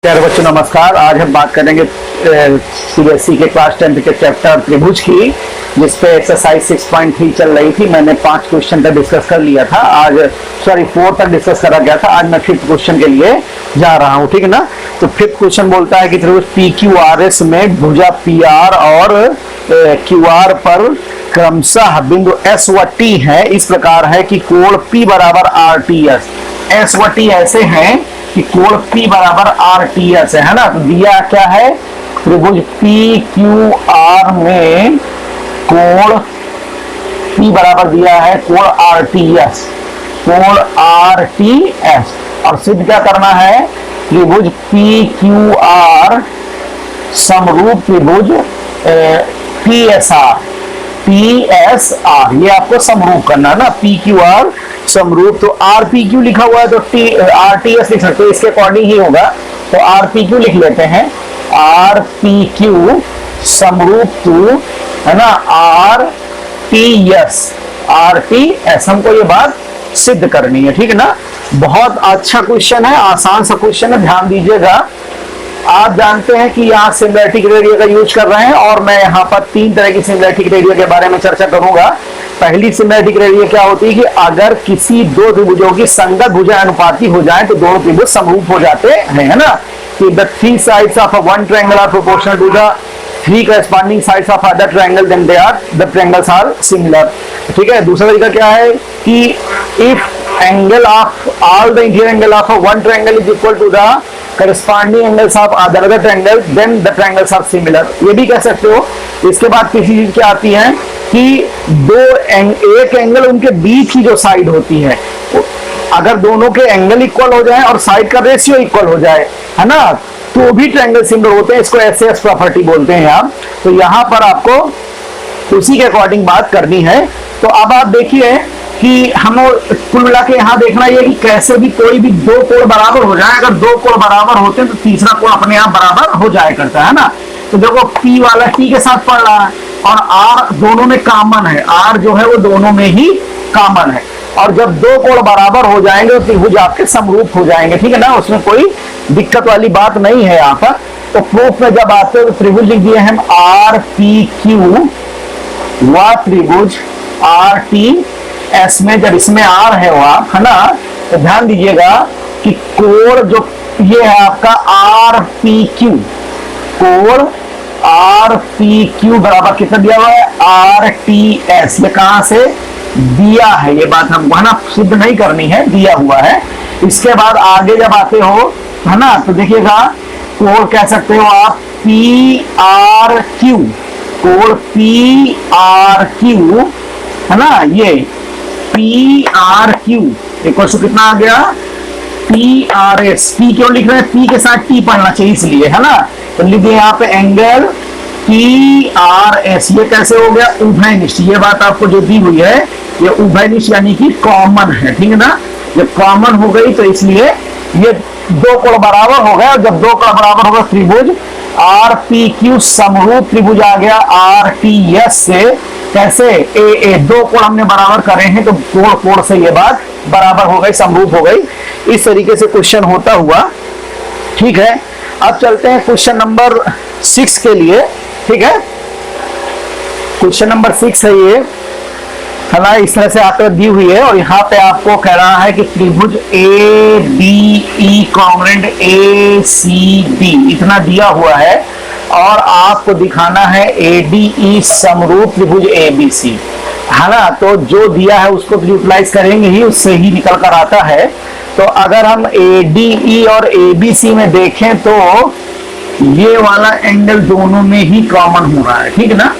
प्यारे बच्चों नमस्कार। आज हम बात करेंगे सीबीएसई के क्लास 10 के चैप्टर त्रिभुज की, जिसपे एक्सरसाइज 6.3 चल रही थी। मैंने 5 क्वेश्चन तक डिस्कस कर लिया था, आज 4 तक डिस्कस करा गया था। आज मैं 5th क्वेश्चन के लिए जा रहा हूँ, ठीक है ना। तो 5th क्वेश्चन बोलता है कि त्रिभुज PQRS में भुजा PR और QR पर क्रमशः बिंदु S व T है। इस प्रकार है कि कोण P बराबर RTS। S व T ऐसे हैं कि कोण P बराबर RTS है ना। तो दिया क्या है, त्रिभुज PQR में कोण P बराबर दिया है कोण RTS, कोण RTS। और सिद्ध क्या करना है, त्रिभुज PQR समरूप त्रिभुज PSR, ये आपको समरूप करना है ना। PQR समरूप, तो RPQ लिखा हुआ है तो RTS लिख सकते हो, इसके अकॉर्डिंग ही होगा। तो RPQ लिख लेते हैं, RPQ समरूप टू, है ना, RTS। हमको ये बात सिद्ध करनी है, ठीक है ना। बहुत अच्छा क्वेश्चन है, आसान सा क्वेश्चन है, ध्यान दीजिएगा। आप जानते हैं कि यहाँ सिमिलैरिटी क्राइटेरिया का यूज कर रहे हैं, और मैं यहाँ पर 3 तरह की सिमिलैरिटी क्राइटेरिया के बारे में चर्चा करूंगा। पहली सिमिलैरिटी क्राइटेरिया क्या होती है कि अगर किसी दो त्रिभुजों की संगत भुजा अनुपाती हो जाए तो दोनों त्रिभुज समरूप हो जाते हैं, है ना। कि the 3 sides of a one triangle are proportional to the 3 corresponding sides of other triangle, then the triangles are similar। ठीक है। दूसरा तरीका क्या है कि if angle of all the interior angle of a one triangle is equal to the corresponding angles of other triangle, then the triangles are similar। ये भी कह सकते हो। इसके बाद किसी चीज क्या आती है कि एक एंगल उनके बीच की जो साइड होती है, अगर दोनों के एंगल इक्वल हो जाए और साइड का रेशियो इक्वल हो जाए, है ना, तो भी ट्रायंगल सिमिलर होते हैं। इसको SAS प्रॉपर्टी बोलते हैं आप। तो यहाँ पर आपको उसी के अकॉर्डिंग बात करनी है। तो अब आप देखिए कि हम कुल मिला के यहाँ देखना ये कि कैसे भी कोई भी दो कोण बराबर हो जाए। अगर दो कोण बराबर होते हैं तो तीसरा कोण अपने आप बराबर हो जाया करता है ना। तो देखो P वाला T के साथ पड़ रहा है और R दोनों में कॉमन है, R जो है वो दोनों में ही कॉमन है। और जब दो कोण बराबर हो जाएंगे तो त्रिभुज आपके समरूप हो जाएंगे, ठीक है ना। उसमें कोई दिक्कत वाली बात नहीं है यहाँ पर। तो प्रूफ में जब आते हो तो त्रिभुज लिख दिए हम RPQ व त्रिभुज RTS में, जब इसमें R है वह, है ना, तो ध्यान दीजिएगा कि कोण जो ये है आपका RPQ, कोण RPQ बराबर कितना दिया हुआ है RTS। ये कहां से दिया है, ये बात हमको, है ना, सिद्ध नहीं करनी है, दिया हुआ है। इसके बाद आगे जब आते हो, है ना, तो देखिएगा कोण कह सकते हो आप PRQ, कोण PRQ, है ना, ये PRQ इक्वल टू कितना आ गया PRS। P क्यों लिख रहे हैं, P के साथ T पढ़ना चाहिए इसलिए, है ना। तो लिख दिए यहाँ पे एंगल PRS। ये कैसे हो गया, उभयनिष्ठ। ये बात आपको जो दी हुई है ये उभयनिष्ठ यानी कि कॉमन है, ठीक है ना। जब कॉमन हो गई तो इसलिए ये दो कोण बराबर हो गए, और जब दो कोण बराबर होगा त्रिभुज RPQ समरूप त्रिभुज आ गया RTS से। कैसे, ए दो कोण हमने बराबर करे हैं तो कोण से ये बात बराबर हो गई, समरूप हो गई। इस तरीके से क्वेश्चन होता हुआ, ठीक है। अब चलते हैं क्वेश्चन नंबर 6 के लिए, ठीक है। क्वेश्चन नंबर 6 है ये, है ना, इस तरह से आकर दी हुई है। और यहाँ पे आपको कह रहा है कि त्रिभुज ABE कॉन्ग्रुएंट ACB इतना दिया हुआ है, और आपको दिखाना है ADE समरूप त्रिभुज ABC, है ना। तो जो दिया है उसको यूटिलाइज करेंगे ही, उससे ही निकल कर आता है। तो अगर हम ADE और ABC में देखें तो ये वाला एंगल दोनों में ही कॉमन हो रहा है, ठीक है ना।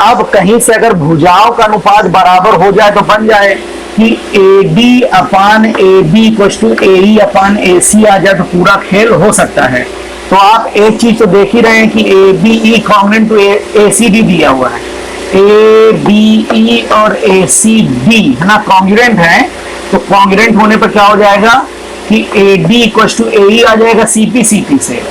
अब कहीं से अगर भुजाओं का अनुपात बराबर हो जाए तो बन जाए कि AD upon AB equal to AE upon AC आ जाए तो पूरा खेल हो सकता है। तो आप एक चीज तो देख ही रहे हैं कि ABE कॉन्ग्रुएंट टू ACD दिया हुआ है, ABE और ACB, है ना, कॉन्ग्रुएंट है। तो कॉन्ग्रुएंट होने पर क्या हो जाएगा कि AD इक्वल टू AE आ जाएगा CP से,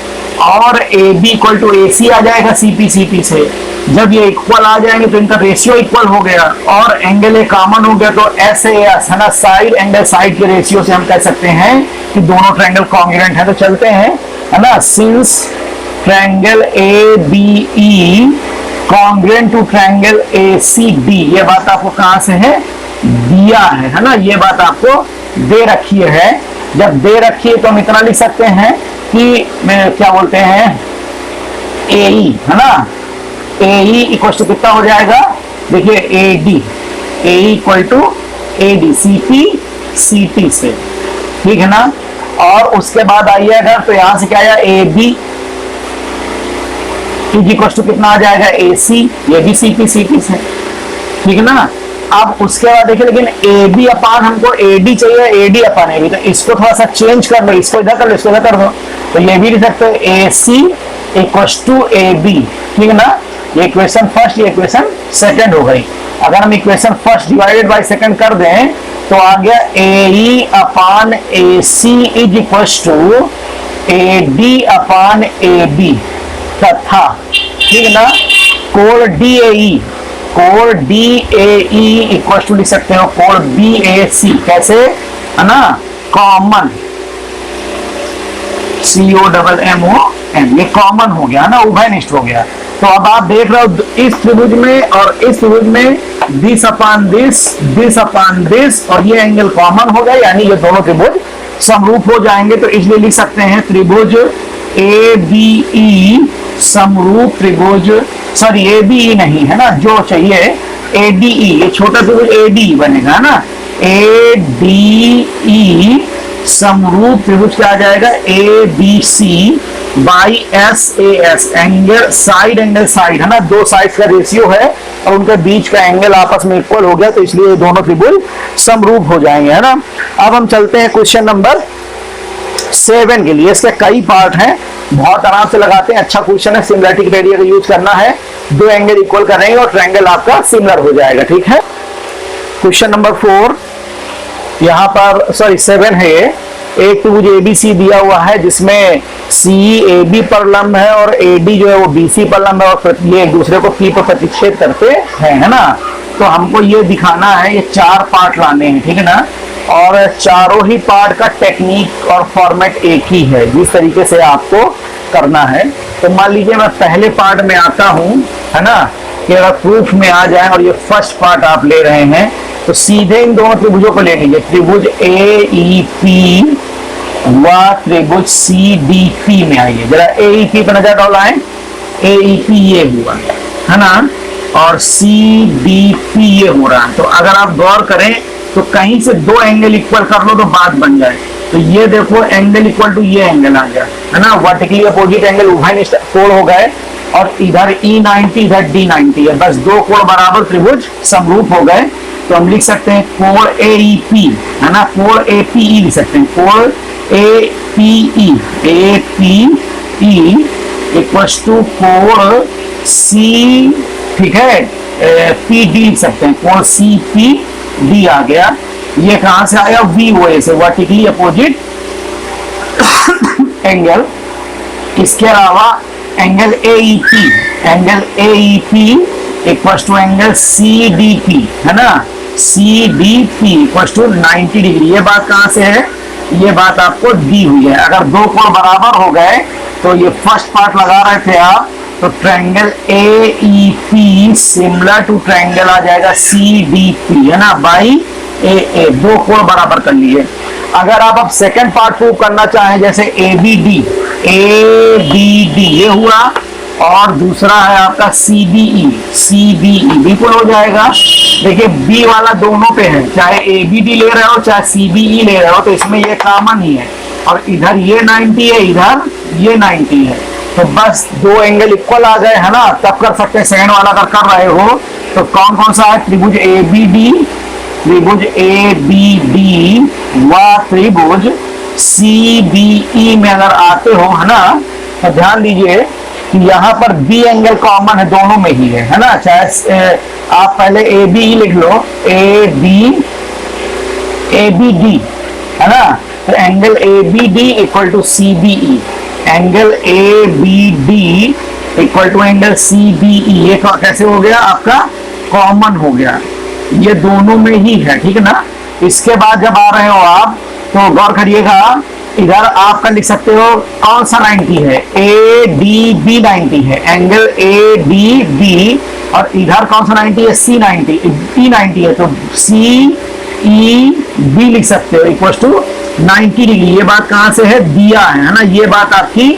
और AB इक्वल टू AC आ जाएगा CP से। जब ये इक्वल आ जाएंगे तो इनका रेशियो इक्वल हो गया, और एंगल ए कॉमन हो गया, तो SAS, है ना, साइड एंगल साइड के रेशियो से हम कह सकते हैं कि दोनों ट्रायंगल कॉन्ग्रुएंट है। तो चलते हैं है ना, since triangle ABE congruent to triangle ACD, ये बात आपको कहां से है, दिया है ना, ये बात आपको दे रखी है। जब दे रखी है तो हम इतना लिख सकते हैं कि मैं क्या बोलते हैं AE, है ना, AE इक्वल टू कितना हो जाएगा, देखिए AD, AE equal to AD CP CT से, ठीक है ना। और उसके बाद आइए अगर तो यहां से क्या आया AB इक्वल टू कितना आ जाएगा AC, ये भी CP CT से, ठीक है ना। अब उसके बाद देखिए लेकिन AB अपान हमको AD चाहिए, AD अपान AB, तो इसको थोड़ा सा चेंज कर लो, इसको इधर कर लो, इसको इधर कर दो, तो ये भी लिख सकते हो AC इक्वल टू AB, ठीक है ना। ये इक्वेशन फर्स्ट, ये इक्वेशन सेकंड हो गई। अगर हम equation first divided by second कर दें तो आ गया AE upon AC is equal to AD upon AB तथा, ठीक है ना, कोण DAE, कोण DAE इक्वल टू लिख सकते हो कोण BAC, कैसे, है ना, कॉमन COMMON, ये कॉमन हो गया ना, उभयनिष्ठ हो गया। तो अब आप देख रहे हो इस त्रिभुज में और इस त्रिभुज में दिस अपान दिस और ये एंगल कॉमन हो गया, यानी ये दोनों त्रिभुज समरूप हो जाएंगे। तो इसलिए लिख सकते हैं त्रिभुज ABE समरूप त्रिभुज, सॉरी ABE नहीं है ना, जो चाहिए ADE, ये छोटा त्रिभुज ADE बनेगा ना, ADE समरूप त्रिभुज क्या आ जाएगा ABC by SAS, angle side है ना, दो साइड का रेशियो है और उनके बीच का एंगल आपस में इक्वल हो गया, तो इसलिए दोनों त्रिभुज समरूप हो जाएंगे, है ना। अब हम चलते हैं क्वेश्चन नंबर 7 के लिए। इसके कई पार्ट हैं, बहुत आराम से लगाते हैं, अच्छा क्वेश्चन है, सिमिलरिटी क्राइटेरिया का यूज करना है, दो एंगल इक्वल करेंगे और ट्रायंगल आपका सिमिलर हो जाएगा, ठीक है। क्वेश्चन नंबर 4 यहाँ पर, सॉरी 7 है ये। एक त्रिभुज ABC दिया हुआ है जिसमें CE AB पर लंब है और AD जो है वो BC पर लंब है और ये एक दूसरे को P पर प्रतिच्छेद करते हैं, है ना। तो हमको ये दिखाना है, ये 4 पार्ट लाने हैं, ठीक है ना, और चारों ही पार्ट का टेक्निक और फॉर्मेट एक ही है, जिस तरीके से आपको करना है। तो मान लीजिए मैं पहले पार्ट में आता हूँ, है ना, कि अगर प्रूफ में आ जाए और ये फर्स्ट पार्ट आप ले रहे हैं तो सीधे इन दोनों त्रिभुजों को ले लीजिए, त्रिभुज AEP व त्रिभुज CDP में आइए। जरा AEP पर नजर डालें, AEP ये हुआ, है ना, और CDP ये हो रहा है। तो अगर आप गौर करें तो कहीं से दो एंगल इक्वल कर लो तो बात बन जाए। तो ये देखो एंगल इक्वल टू ये एंगल आ गया, है ना, वर्टिकली अपोजिट एंगल उभयनिष्ठ कोण हो गए और इधर E90 इधर D90 है, बस दो कोण बराबर त्रिभुज समरूप हो गए। तो हम लिख सकते हैं कोण AEP, है ना, कोण APE लिख सकते हैं, कोण APE इक्वल टू कोण C, ठीक है, PD लिख सकते हैं, कोण CPD आ गया। ये कहां से आया, VOA से, वर्टिकली अपोजिट एंगल। इसके अलावा angle AEP equal to angle CDP, है ना, CDP इक्वल टू 90 डिग्री। ये बात कहां से है, ये बात आपको दी हुई है। अगर दो कोण बराबर हो गए तो ये फर्स्ट पार्ट लगा रहे थे आप, तो triangle AEP similar to triangle आ जाएगा CDP, है ना, बाई AA, दो कोण बराबर कर लिए। अगर आप अब सेकंड पार्ट प्रूव करना चाहें, जैसे ABD ये हुआ और दूसरा है आपका CBE बिल्कुल हो जाएगा। देखिए B वाला दोनों पे है, चाहे ABD ले रहे हो चाहे CBE ले रहे हो, तो इसमें ये कॉमन ही है और इधर ये 90 है, इधर ये 90 है, तो बस दो एंगल इक्वल आ गए, है ना। तब कर सकते हैं सेकंड वाला अगर कर रहे हो तो कौन कौन सा है, त्रिभुज ABD व त्रिभुज CBE में अगर आते हो, है ना, तो ध्यान दीजिए कि यहाँ पर B एंगल कॉमन है, दोनों में ही है ना। चाहे आप पहले ABE लिख लो, ABD, है ना, तो angle ABD equal to CBE, angle ABD equal to angle CBE, ये कैसे हो गया आपका, कॉमन हो गया, ये दोनों में ही है, ठीक है ना। इसके बाद जब आ रहे हो आप तो गौर करिएगा इधर आपका लिख सकते हो कौन सा 90 है, ए डी बी 90 है, एंगल ए डी बी, और इधर कौन सा 90 है, सी 90, ई 90 है, तो सी ई बी लिख सकते हो इक्वल टू 90 डिग्री। ये बात कहां से है, दिया है ना, ये बात आपकी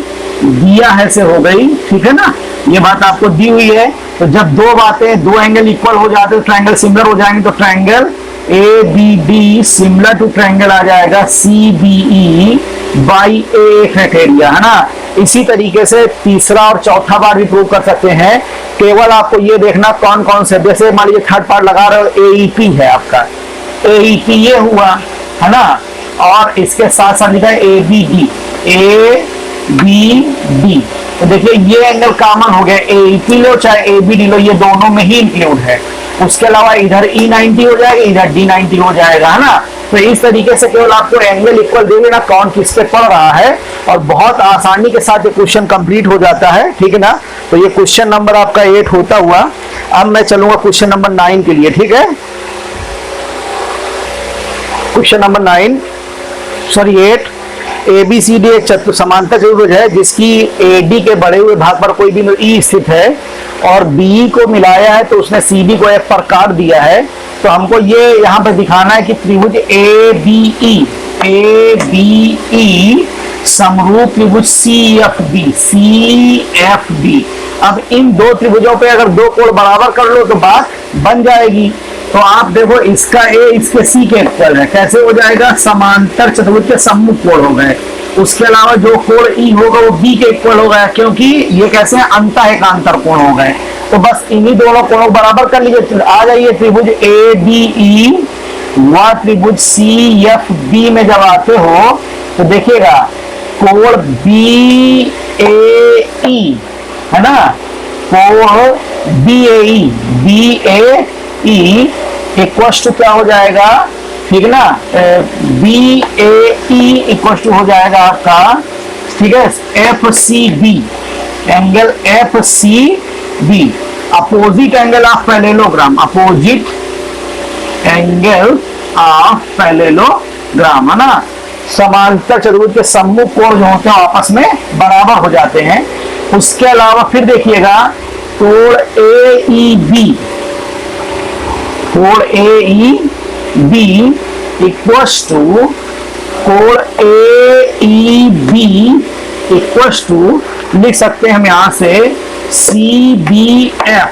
दिया है से हो गई, ठीक है ना, ये बात आपको दी हुई है। तो जब दो बातें, दो एंगल इक्वल हो जाते हैं, ट्रायंगल सिमिलर हो जाएंगे, तो triangle A B D similar to triangle आ जाएगा C B E by A criteria, है ना। इसी तरीके से तीसरा और चौथा बार भी प्रूव कर सकते हैं। केवल आपको ये देखना कौन कौन से, जैसे मान लीजिए थर्ड पार्ट लगा रहे हो, एईपी है आपका, एईपी ये हुआ, है ना, और इसके साथ साथ लिखा है A B D, A B D, तो देखिए ये एंगल कॉमन हो गया, एईपी लो चाहे ए बी डी लो, ये दोनों में ही इंक्लूड है। उसके अलावा इधर ई 90 हो जाएगा, इधर डी 90 हो जाएगा, है ना। तो इस तरीके से केवल आपको एंगल इक्वल दे देना कौन किस पे पड़ रहा है, और बहुत आसानी के साथ ये क्वेश्चन कंप्लीट हो जाता है, ठीक है ना। तो ये क्वेश्चन नंबर आपका 8 होता हुआ, अब मैं चलूंगा क्वेश्चन नंबर 9 के लिए, ठीक है। Question number 9 sorry 8, A B C D एक समांतर चतुर्भुज है जिसकी ए डी के बढ़े हुए भाग पर कोई बिंदु ई स्थित है और बी को मिलाया है, तो उसने सी डी को एक पर काट दिया है। तो हमको ये यहाँ पे दिखाना है कि त्रिभुज ए बी ई समरूप त्रिभुज सी एफ बी। अब इन दो त्रिभुजों पे अगर दो कोण बराबर कर लो तो बात बन जाएगी। तो आप देखो इसका ए इसके सी के इक्वल है, कैसे हो जाएगा, समांतर चतुर्भुज के सम्मुख कोण हो गए। उसके अलावा जो कोण ई होगा वो बी के इक्वल हो गया, क्योंकि ये कैसे हैं, अंतःएकांतर कोण हो गए। तो बस इन्हीं दोनों कोणों को बराबर कर लीजिए। आ जाइए त्रिभुज ए बी ई व त्रिभुज सी एफ बी में जब आते हो तो देखिएगा कोण बी ए ई, है ना, कोण B A E equal to क्या हो जाएगा, ठीक है ना, B A E equal to हो जाएगा आपका, ठीक है, F C B, angle F C B, opposite angle of parallelogram, opposite angle of parallelogram, है ना। समांतर चतुर्भुज के सम्मुख कोण जो होते हैं आपस में बराबर हो जाते हैं। उसके अलावा फिर देखिएगा कोण ए ई बी, कोण ए ई बी इक्वल्स टू कोण ए ई बी इक्वल्स टू लिख सकते हैं हम यहां से सी बी एफ।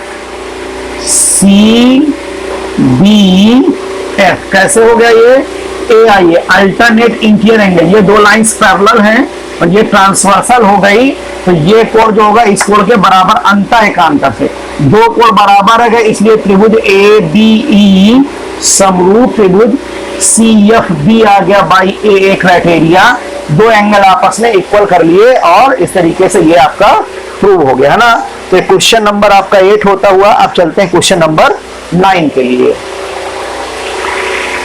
कैसे हो गया ये, ए आई अल्टरनेट इंटीरियर एंगल, ये दो लाइंस पैरेलल हैं और ये ट्रांसवर्सल हो गई, तो ये कोण जो होगा इस कोण के बराबर अंतःएकांतर से, दो कोण बराबर है इसलिए त्रिभुज ए बी ई समरूप त्रिभुज सी एफ बी आ गया बाई ए क्राइटेरिया। दो एंगल आपस में इक्वल कर लिए और इस तरीके से ये आपका प्रूव हो गया, है ना। तो क्वेश्चन नंबर आपका 8 होता हुआ अब चलते हैं क्वेश्चन नंबर 9 के लिए।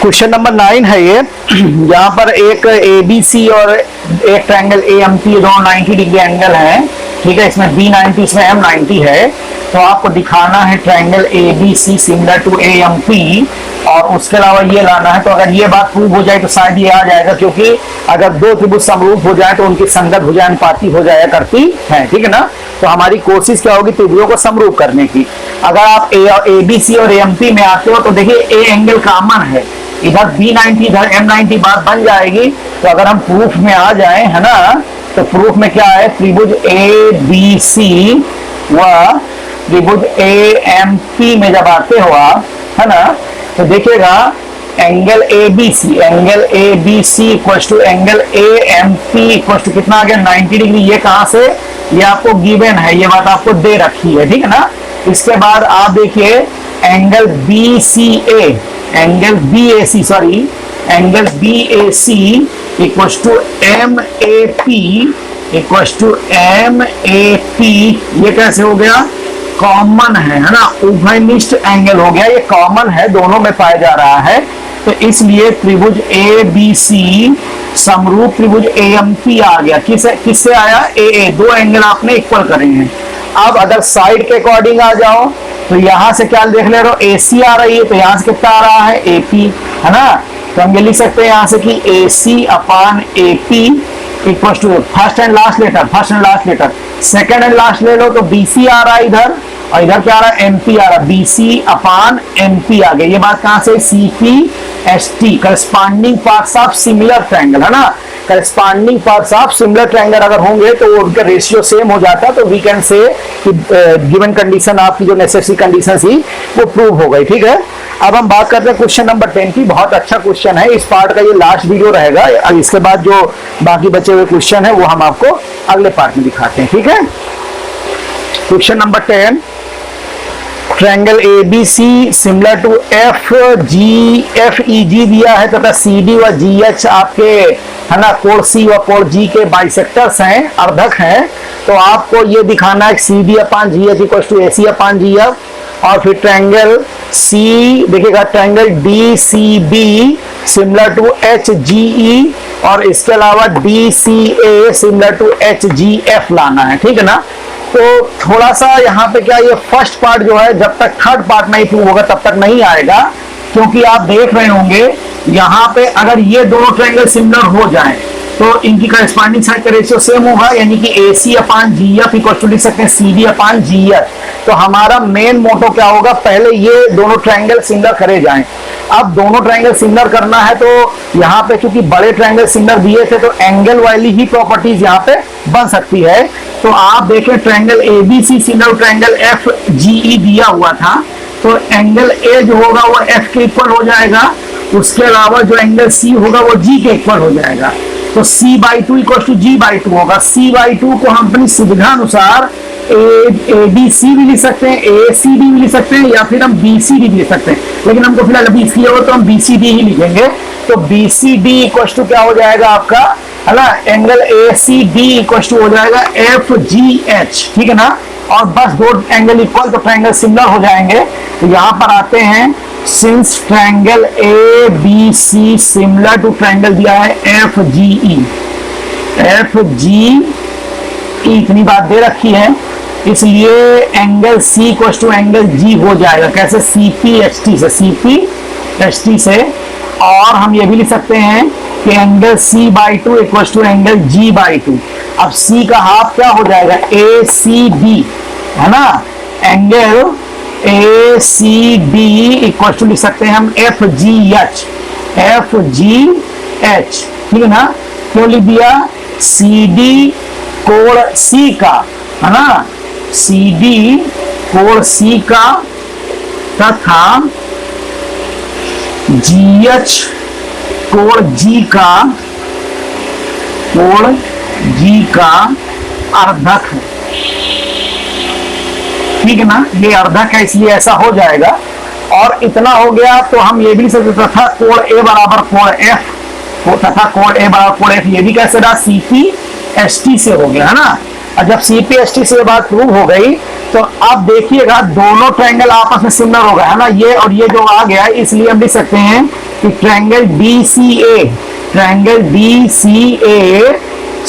क्वेश्चन नंबर 9 है ये, यहाँ पर एक ए बी सी और एक ट्रायंगल ए एम पी, दोनों 90 डिग्री एंगल है, ठीक है, इसमें बी 90 इसमें एम 90 है। तो आपको दिखाना है triangle A B C similar to A M P, और उसके अलावा ये लाना है। तो अगर ये बात प्रूव हो जाए तो शायद ये आ जाएगा, क्योंकि अगर दो त्रिभुज समरूप हो जाए तो उनकी संगत भुजानुपाती हो जाया करती है, ठीक है ना। तो हमारी कोशिश क्या होगी, त्रिभुजों को समरूप करने की। अगर आप ए बी सी और ए एम पी में आते हो तो देखिए ए एंगल कॉमन है, इधर बी 90 इधर एम 90, बात बन जाएगी। तो अगर हम प्रूफ में आ जाए, है ना, तो प्रूफ में क्या है, त्रिभुज ए बी सी व त्रिभुज ए एम पी में जब आते हो आप, है ना, तो देखिएगा angle A B C equal to angle A M P equal to कितना आ गया, 90 डिग्री। ये कहां से, ये आपको गिवन है, ये बात आपको दे रखी है, ठीक है ना। इसके बाद आप देखिए angle B C A, angle B A C sorry angle B A C equal to M A P equal to M A P. ये कैसे हो गया, कॉमन है ना, उभयनिष्ठ एंगल हो गया, ये कॉमन है, दोनों में पाया जा रहा है। तो इसलिए त्रिभुज ए बी सी समरूप त्रिभुज ए एम पी आ गया। किससे आया, ए दो एंगल आपने इक्वल करे हैं। अब अगर साइड के अकॉर्डिंग आ जाओ तो यहां से क्या देख ले रहे हो, ए सी आ रही है, तो यहां से कितना आ रहा है, ए पी, है ना। तो हम ये लिख सकते हैं यहाँ से कि AC upon AP equal to first and last letter, second and last ले लो तो BC आ रहा है इधर, और इधर क्या आ रहा है, MP आ रहा है, BC अपान MP आ गया। ये बात कहां से, CPST corresponding parts of similar triangle, है ना। Corresponding parts of similar triangle अगर होंगे तो उनका रेशियो सेम हो जाता है, तो वी कैन से कि गिवन कंडीशन आपकी जो नेसेसरी कंडीशन थी वो प्रूव हो गई। ठीक है, अब हम बात करते हैं क्वेश्चन नंबर 10 की। बहुत अच्छा क्वेश्चन है, इस पार्ट का ये लास्ट वीडियो रहेगा, और इसके बाद जो बाकी बचे हुए क्वेश्चन है वो हम आपको अगले पार्ट में दिखाते हैं। ठीक है, question number 10, triangle ABC similar to FEG दिया है तथा CD व GH आपके, है ना, कोण C व कोण G के बाइसेक्टर्स हैं, अर्धक हैं। तो आपको ये दिखाना है CD upon GH equal to AC upon GF, और फिर ट्रायंगल C देखिएगा, triangle DCB similar to HGE, और इसके अलावा DCA सिमिलर टू HGF लाना है। ठीक है ना। तो थोड़ा सा यहाँ पे क्या, ये फर्स्ट पार्ट जो है जब तक थर्ड पार्ट नहीं प्रूव होगा तब तक नहीं आएगा, क्योंकि आप देख रहे होंगे यहाँ पे अगर ये दोनों ट्रायंगल सिमिलर हो जाएं तो इनकी करस्पॉन्डिंग साइड का रेशियो सेम होगा, यानी कि AC upon GF equal to लिख सकते हैं CD अपान GF। तो हमारा मेन मोटो क्या होगा, पहले ये दोनों ट्रायंगल सिमिलर करे जाएं। अब दोनों ट्रायंगल सिमिलर करना है तो यहाँ पे चूंकि बड़े ट्रायंगल सिमिलर दिए थे तो एंगल वाली ही प्रॉपर्टीज यहाँ पे बन सकती है। तो आप देखें triangle ABC similar triangle FGE दिया हुआ था, तो एंगल A जो होगा वो F के इक्वल हो जाएगा, उसके अलावा जो एंगल C होगा वो G के इक्वल हो जाएगा। तो C/2 इक्वल टू G/2 होगा। C/2 को हम अपनी सुविधा अनुसार ADC भी लिख सकते हैं, ACD भी लिख सकते हैं, या फिर हम BCD भी लिख सकते हैं, लेकिन हमको फिलहाल अभी इसलिए हो तो हम BCD ही लिखेंगे। तो BCD इक्वल टू क्या हो जाएगा आपका, है ना, एंगल ACD इक्वल टू हो जाएगा FGH। ठीक है ना। और बस दो एंगल इक्वल तो ट्रायंगल सिमिलर हो जाएंगे। तो यहाँ पर आते हैं, since triangle ABC similar to triangle दिया है FGE, इतनी बात दे रखी है, इसलिए angle C equal to angle G हो जाएगा। कैसे, CPHT से। और हम ये भी लिख सकते हैं कि angle C/2 equal to angle G/2। अब C का हाफ क्या हो जाएगा, ACD, है ना। एंगल ACD इक्वल टू लिख सकते हैं हम FGH। ठीक है ना। क्यों लिख दिया, CD कोण C का, है ना, CD कोण C का तथा GH कोण G का अर्धक है। ठीक है ना, ये अर्धक है इसलिए ऐसा हो जाएगा। और इतना हो गया तो हम ये भी लिख सकते तथा कोण A बराबर कोण F, तथा कोण A बराबर कोण F, ये भी कैसे रहा, CPST से हो गया, है ना। और जब CPST से बात प्रूव हो गई तो अब देखिएगा दोनों ट्रायंगल आपस में सिमिलर हो गए, है ना, ये और ये जो आ गया, इसलिए हम लिख सकते हैं कि triangle DCA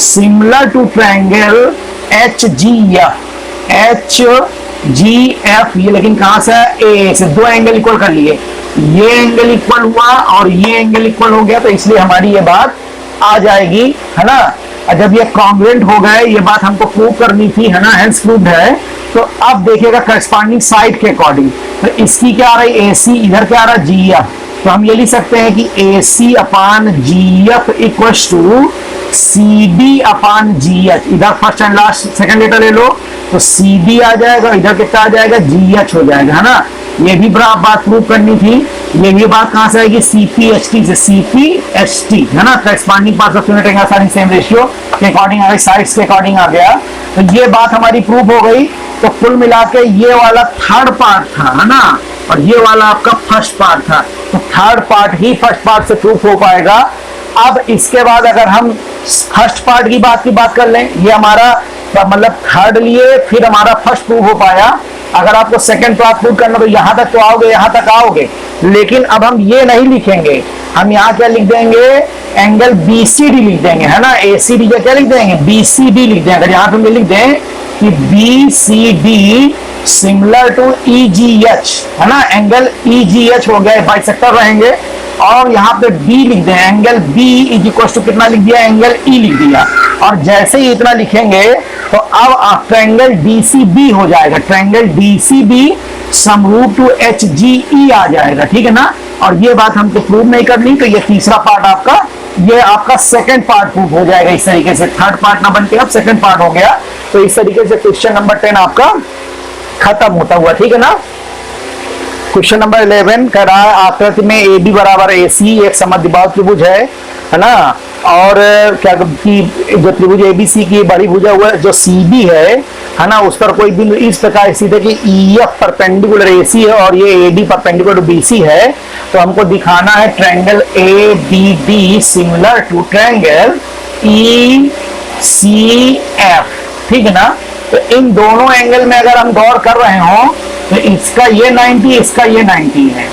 similar to triangle HGF। ये लेकिन कहां से, A से दो एंगल इक्वल कर लिए, ये एंगल इक्वल हुआ और ये एंगल इक्वल हो गया, तो इसलिए हमारी ये बात आ जाएगी, है ना। और जब ये कॉन्ग्रुएंट हो गए, ये बात हमको प्रूव करनी थी, है ना, हेंस प्रूव्ड है। तो अब देखिएगा करस्पॉन्डिंग साइड के अकॉर्डिंग, तो इसकी क्या आ रही, AC, इधर क्या आ रहा, GF। तो हम ये लिख सकते हैं कि AC upon GF equal to CD upon GH। इधर first and last second letter ले लो तो CD आ जाएगा, इधर कितना आ जाएगा, GH हो जाएगा, है ना। ये भी बात प्रूव करनी थी। ये भी बात कहां से आएगी, CPHT से, CPHT, है ना, corresponding parts of similar triangle same ratio के अकॉर्डिंग आ गई, साइड्स के अकॉर्डिंग आ गया। तो ये बात हमारी प्रूव हो गई। तो कुल मिला के ये वाला थर्ड पार्ट था, है ना, और ये वाला आपका फर्स्ट पार्ट था। तो थर्ड पार्ट ही फर्स्ट पार्ट से प्रूफ हो पाएगा। अब इसके बाद अगर हम फर्स्ट पार्ट की बात कर लें, ये हमारा मतलब थर्ड लिए, फिर हमारा फर्स्ट प्रूव हो पाया। अगर आपको सेकंड पार्ट प्रूव करना तो यहां तक तो आओगे, यहां तक आओगे, लेकिन अब हम ये नहीं लिखेंगे, हम यहाँ क्या लिख देंगे, एंगल BCD लिख देंगे, है ना। ACD क्या लिख देंगे, BCD लिख देंगे। अगर यहाँ पे हम लिख दें कि BCD सिमिलर टू EGH, है ना, एंगल EGH हो गया, बाइसेक्टर रहेंगे। और यहाँ पे बी लिख दें, angle B is equal to कितना लिख दिया, एंगल ई लिख दिया। और जैसे ही इतना लिखेंगे तो अब ट्रायंगल डीसीबी हो जाएगा, ट्रायंगल डीसीबी समरूप टू एचजीई आ जाएगा, ठीक है ना। और ये बात हमको प्रूव नहीं करनी, तो ये तीसरा पार्ट आपका, ये आपका सेकंड पार्ट प्रूव हो जाएगा इस तरीके से, थर्ड पार्ट ना बन के अब सेकंड पार्ट हो गया। तो इस तरीके से क्वेश्चन नंबर 10 आपका खत्म होता हुआ, ठीक है ना। क्वेश्चन नंबर 11 कह रहा है आकृति में ए बी बराबर ए सी एक समद्विबाहु त्रिभुज है ना। और क्या कि जो त्रिभुज एबीसी की बड़ी भुजा हुआ जो सीबी है ना, उस पर कोई बिंदु इस प्रकार स्थित है कि ईएफ परपेंडिकुलर एसी है और ये एडी परपेंडिकुलर बीसी है। तो हमको दिखाना है triangle A B D similar to triangle E C F, ठीक है ना। तो इन दोनों एंगल में अगर हम गौर कर रहे हो तो इसका ये 90, इसका ये 90 है।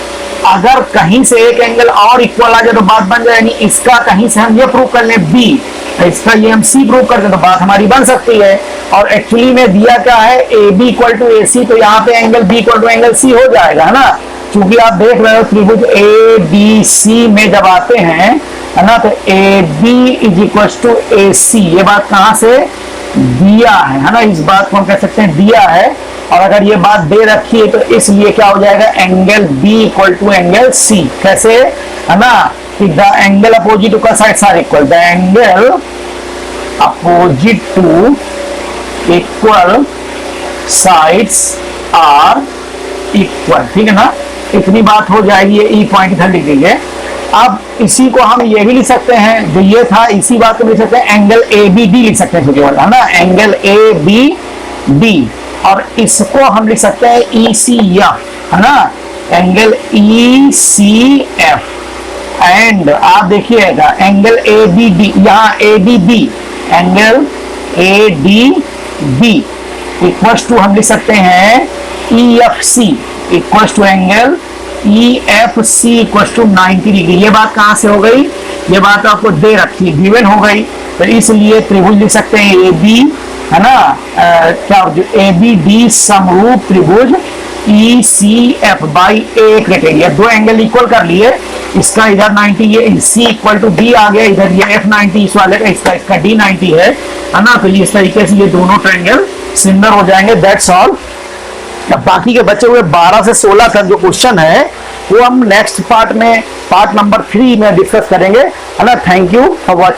अगर कहीं से एक एंगल और इक्वल आ जाए तो बात बन जाए, यानी इसका कहीं से हम ये प्रूव कर लें बी, इसका ये हम सी प्रूव कर दें तो बात हमारी बन सकती है। और एक्चुअली में दिया क्या है, A B equal to A C, तो यहाँ पे angle B equal to angle C हो जाएगा, है ना। क्योंकि आप देख रहे हो त्रिभुज ए बी सी में जब आते हैं, है ना, तो A B is equal to A C, ये बात कहाँ से दिया है ना, इस बात को हम कह सकते हैं दिया है। और अगर ये बात दे रखी है तो इसलिए क्या हो जाएगा, angle B equal to angle C, कैसे, है ना, कि द एंगल अपोजिट टू का sides are equal, the angle opposite to equal sides are equal, ठीक है ना। इतनी बात हो जाएगी, ये ई पॉइंट इधर लिख दीजिए। अब इसी को हम ये भी लिख सकते हैं, जो ये था इसी बात को लिख सकते हैं, एंगल ए बी डी लिख सकते हैं, है ना, एंगल ए बी डी। और इसको हम लिख सकते हैं ई सी एफ, है ना, angle E C F. And आप देखिएगा एंगल ए बी डी, यहाँ A D B, angle A D B equal to हम लिख सकते हैं E F C equal to angle E F C equal to 90 degree. ये बात कहाँ से हो गई, ये बात आपको दे रखी, गिवन हो गई। तो इसलिए त्रिभुज लिख सकते हैं ए बी, है ना, क्या ए बी डी समरूप त्रिभुज ई सी एफ बाई ए लिखेंगे। दो एंगल इक्वल कर लिए, इसका इधर 90, ये सी इक्वल टू डी आ गया, इधर ये एफ 90 इस वाले का, इसका डी 90 है ना। तो इस तरीके से ये दोनों ट्रायंगल सिमिलर हो जाएंगे, दैट्स ऑल। अब बाकी के बचे हुए 12 से 16 तक जो क्वेश्चन है वो हम नेक्स्ट पार्ट में, पार्ट नंबर 3 में डिस्कस करेंगे, है ना। Thank you for watching.